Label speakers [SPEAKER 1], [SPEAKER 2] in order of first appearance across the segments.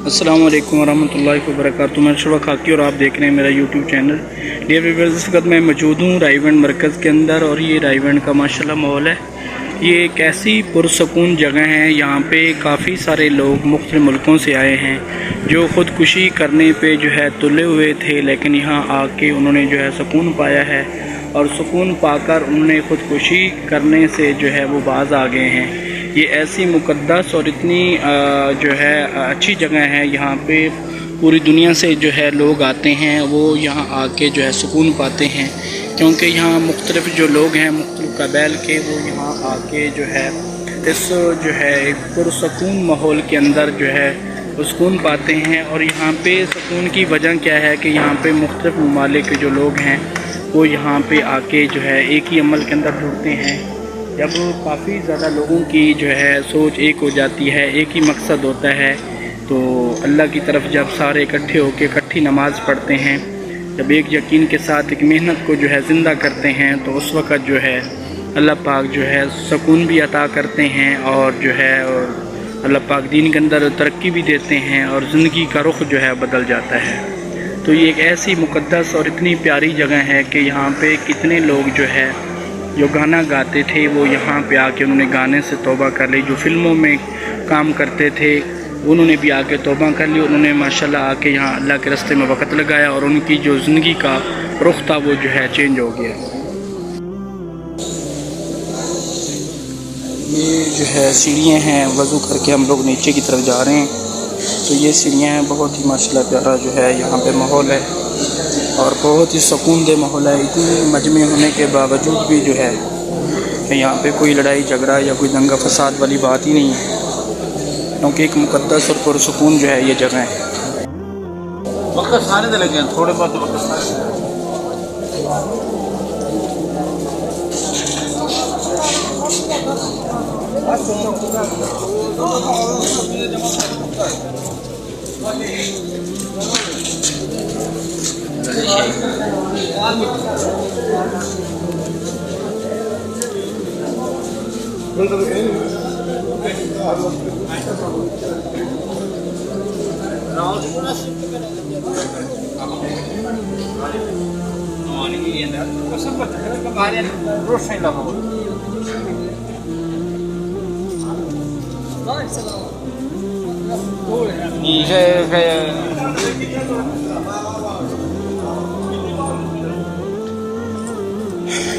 [SPEAKER 1] अस्सलाम वालेकुम वरहमतुल्लाहि वबरकातुहू। मैं अशरफ खाकी और आप देख रहे हैं मेरा यूट्यूब चैनल। डियर व्यूअर्स, इस वक्त मैं मौजूद हूँ रायगंज मरकज़ के अंदर और ये रायगंज का माशाल्लाह माहौल है। ये एक ऐसी पुरसकून जगह है, यहाँ पे काफ़ी सारे लोग मुख्तलिफ मुल्कों से आए हैं जो ख़ुदकुशी करने पे जो है तुले हुए थे, लेकिन यहाँ आके उन्होंने जो है सुकून पाया है और सुकून पाकर उन्होंने ख़ुदकुशी करने से जो है वो बाज आ गए हैं। ये ऐसी मुक़द्दस और इतनी जो है अच्छी जगह है, यहाँ पे पूरी दुनिया से जो है लोग आते हैं, वो यहाँ आके जो है सुकून पाते हैं, क्योंकि यहाँ मुख्तलिफ जो लोग हैं मुख्तलिफ कबाइल के, वो यहाँ आके जो है इस जो है एक पुरसकून माहौल के अंदर जो है सुकून पाते हैं। और यहाँ पे सुकून की वजह क्या है कि यहाँ पे मुख्तलिफ ममालिक के जो लोग हैं वो यहाँ पे आके जो है एक ही अमल के अंदर जुड़ते हैं। जब काफ़ी ज़्यादा लोगों की जो है सोच एक हो जाती है, एक ही मकसद होता है, तो अल्लाह की तरफ जब सारे इकट्ठे होकर इकट्ठी नमाज़ पढ़ते हैं, जब एक यकीन के साथ एक मेहनत को जो है ज़िंदा करते हैं, तो उस वक़्त जो है अल्लाह पाक जो है सुकून भी अता करते हैं और जो है अल्लाह पाक दीन के अंदर तरक्की भी देते हैं और ज़िंदगी का रुख जो है बदल जाता है। तो ये एक ऐसी मुक़द्दस और इतनी प्यारी जगह है कि यहाँ पे कितने लोग जो है जो गाना गाते थे वो यहाँ पे आके उन्होंने गाने से तौबा कर ली, जो फिल्मों में काम करते थे उन्होंने भी आके तौबा कर ली। उन्होंने माशाल्लाह आके यहाँ अल्लाह के रास्ते में वक़्त लगाया और उनकी जो ज़िंदगी का रुख था वो जो है चेंज हो गया। ये जो है सीढ़ियाँ हैं, वज़ू करके हम लोग नीचे की तरफ जा रहे हैं। तो ये सीढ़ियाँ हैं, बहुत ही माशाल्लाह प्यारा जो है यहाँ पे माहौल है और बहुत ही सुकून दे माहौल है। इतनी मजमे होने के बावजूद भी जो है यहाँ पे कोई लड़ाई झगड़ा या कोई दंगा फसाद वाली बात ही नहीं है, क्योंकि एक मुक़द्दस और पुरसुकून जो है ये जगह है।
[SPEAKER 2] वक्त सारे लगे थोड़े बहुत वक्त सारे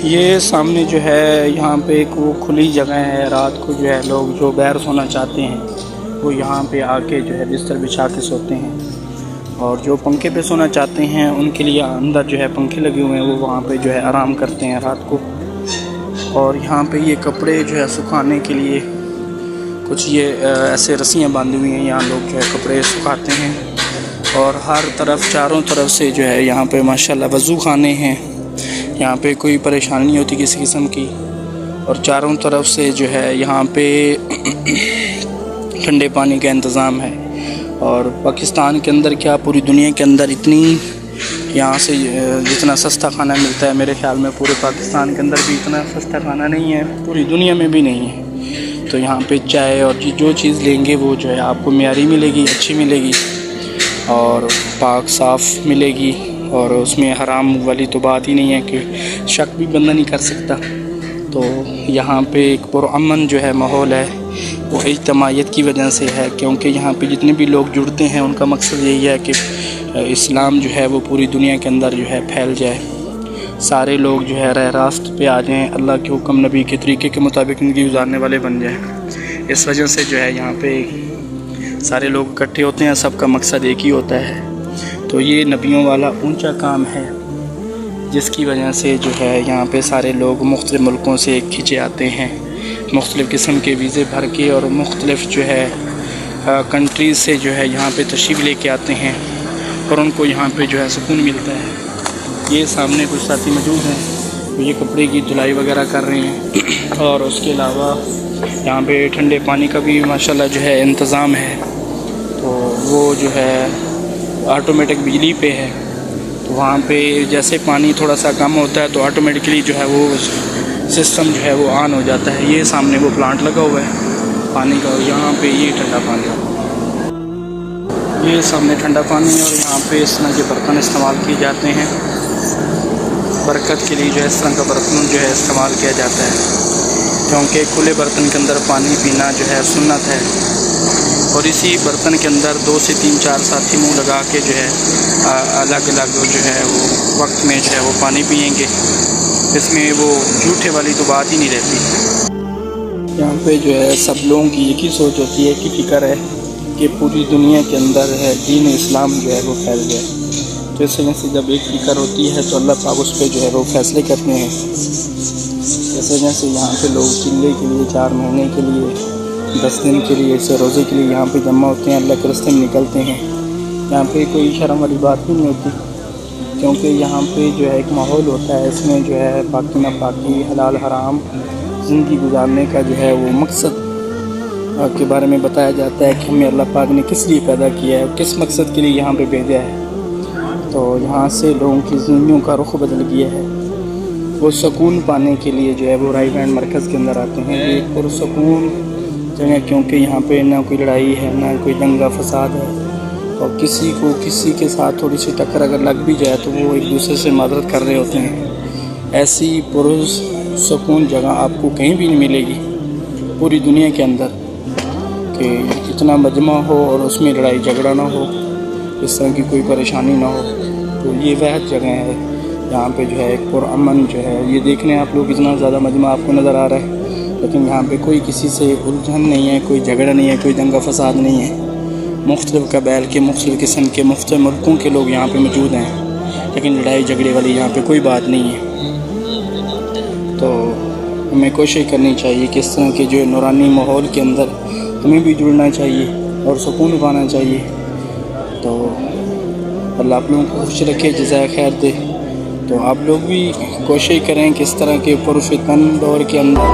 [SPEAKER 1] ये सामने जो है यहाँ पे एक वो खुली जगह है, रात को जो है लोग जो बाहर सोना चाहते हैं वो यहाँ पे आके जो है बिस्तर बिछा के सोते हैं, और जो पंखे पे सोना चाहते हैं उनके लिए अंदर जो है पंखे लगे हुए हैं, वो वहाँ पे जो है आराम करते हैं रात को। और यहाँ पे ये कपड़े जो है सुखाने के लिए कुछ ये ऐसे रस्सियाँ बांधी हुई हैं, यहाँ लोग जो है कपड़े सुखाते हैं। और हर तरफ चारों तरफ से जो है यहाँ पे माशाल्लाह वज़ू खाने हैं, यहाँ पे कोई परेशानी नहीं होती किसी किस्म की। और चारों तरफ से जो है यहाँ पे ठंडे पानी का इंतज़ाम है। और पाकिस्तान के अंदर क्या पूरी दुनिया के अंदर इतनी यहाँ से जितना सस्ता खाना मिलता है, मेरे ख़्याल में पूरे पाकिस्तान के अंदर भी इतना सस्ता खाना नहीं है, पूरी दुनिया में भी नहीं है। तो यहाँ पे चाय और जो चीज़ लेंगे वो जो है आपको मियारी मिलेगी, अच्छी मिलेगी और पाक साफ़ मिलेगी, और उसमें हराम वाली तो बात ही नहीं है कि शक भी बंदा नहीं कर सकता। तो यहाँ पे एक पुरअमन जो है माहौल है, वो इज्तिमाइयत की वजह से है, क्योंकि यहाँ पे जितने भी लोग जुड़ते हैं उनका मकसद यही है कि इस्लाम जो है वो पूरी दुनिया के अंदर जो है फैल जाए, सारे लोग जो है राह रास्त पे आ जाएँ, अल्लाह के हुक्म नबी के तरीके के मुताबिक ज़िंदगी गुजारने वाले बन जाए। इस वजह से जो है यहाँ पे सारे लोग इकट्ठे होते हैं, सबका मकसद एक ही होता है। तो ये नबियों वाला ऊंचा काम है, जिसकी वजह से जो है यहाँ पे सारे लोग मुख्तलिफ़ मुल्कों से खिंचे आते हैं, मुख्तलिफ़ किस्म के वीज़े भर के और मुख्तलिफ़ जो है कंट्रीज़ से जो है यहाँ पे तशरीफ़ लेके आते हैं और उनको यहाँ पे जो है सुकून मिलता है। ये सामने कुछ साथी मौजूद हैं, तो ये कपड़े की धुलाई वगैरह कर रहे हैं। और उसके अलावा यहाँ पे ठंडे पानी का भी माशाल्लाह जो है इंतज़ाम है, तो वो जो है ऑटोमेटिक बिजली पे है। तो वहाँ पे जैसे पानी थोड़ा सा कम होता है तो ऑटोमेटिकली जो है वो सिस्टम जो है वो ऑन हो जाता है। ये सामने वो प्लांट लगा हुआ है पानी का, और यहाँ पे ये ठंडा पानी। یہ سامنے ٹھنڈا پانی ہے اور یہاں پہ اس طرح کے برتن استعمال کیے جاتے ہیں برکت کے لیے. جو ہے اس طرح کا برتن جو ہے استعمال کیا جاتا ہے کیونکہ کھلے برتن کے اندر پانی پینا جو ہے سنت ہے. اور اسی برتن کے اندر 2 سے 3 4 ساتھی منہ لگا کے جو ہے الگ الگ جو ہے وہ وقت میں جو ہے وہ پانی پئیں گے. اس میں وہ جھوٹے والی تو بات ہی نہیں رہتی. یہاں پہ جو ہے سب لوگوں کی ایک ہی سوچ ہوتی ہے کہ فکر ہے کہ پوری دنیا کے اندر ہے دین اسلام جو ہے وہ پھیل جائے. تو اس وجہ سے جب ایک فکر ہوتی ہے تو اللہ پاک اس پہ جو ہے وہ فیصلے کرتے ہیں. اس وجہ سے یہاں پہ لوگ چلے کے لیے 4 مہینے کے لیے 10 دن کے لیے اسے روزے کے لیے یہاں پہ جمع ہوتے ہیں, اللہ کے راستے میں نکلتے ہیں. یہاں پہ کوئی شرم والی بات ہی نہیں ہوتی کیونکہ یہاں پہ جو ہے ایک ماحول ہوتا ہے, اس میں جو ہے پاکی نہ پاکی حلال حرام زندگی گزارنے کا جو ہے وہ مقصد کے بارے میں بتایا جاتا ہے کہ ہمیں اللہ پاک نے کس لیے پیدا کیا ہے اور کس مقصد کے لیے یہاں پہ بھیجا ہے. تو یہاں سے لوگوں کی زندگیوں کا رخ بدل گیا ہے. وہ سکون پانے کے لیے جو ہے وہ رائے بینڈ مرکز کے اندر آتے ہیں. یہ پرسکون جگہ کیونکہ یہاں پہ نہ کوئی لڑائی ہے نہ کوئی دنگا فساد ہے, اور کسی کو کسی کے ساتھ تھوڑی سی ٹکر اگر لگ بھی جائے تو وہ ایک دوسرے سے معذرت کر رہے ہوتے ہیں. ایسی پرسکون جگہ آپ کو کہیں بھی نہیں ملے گی پوری دنیا کے اندر کہ اتنا مجمع ہو اور اس میں لڑائی جھگڑا نہ ہو, اس طرح کی کوئی پریشانی نہ ہو. تو یہ وہ جگہ ہے یہاں پہ جو ہے ایک پرامن جو ہے. یہ دیکھ لیں آپ لوگ اتنا زیادہ مجمع آپ کو نظر آ رہا ہے لیکن یہاں پہ کوئی کسی سے الجھن نہیں ہے, کوئی جھگڑا نہیں ہے, کوئی دنگا فساد نہیں ہے. مختلف قبائل کے مختلف قسم کے مختلف ملکوں کے لوگ یہاں پہ موجود ہیں لیکن لڑائی جھگڑے والی یہاں پہ کوئی بات نہیں ہے. تو ہمیں کوشش کرنی چاہیے کہ اس طرح کے جو نورانی ماحول کے اندر ہمیں بھی جڑنا چاہیے اور سکون پانا چاہیے. تو اللہ آپ لوگوں کو خوش رکھے, جزائے خیر دے. تو آپ لوگ بھی کوشش کریں کہ اس طرح کے پرفتن دور کے اندر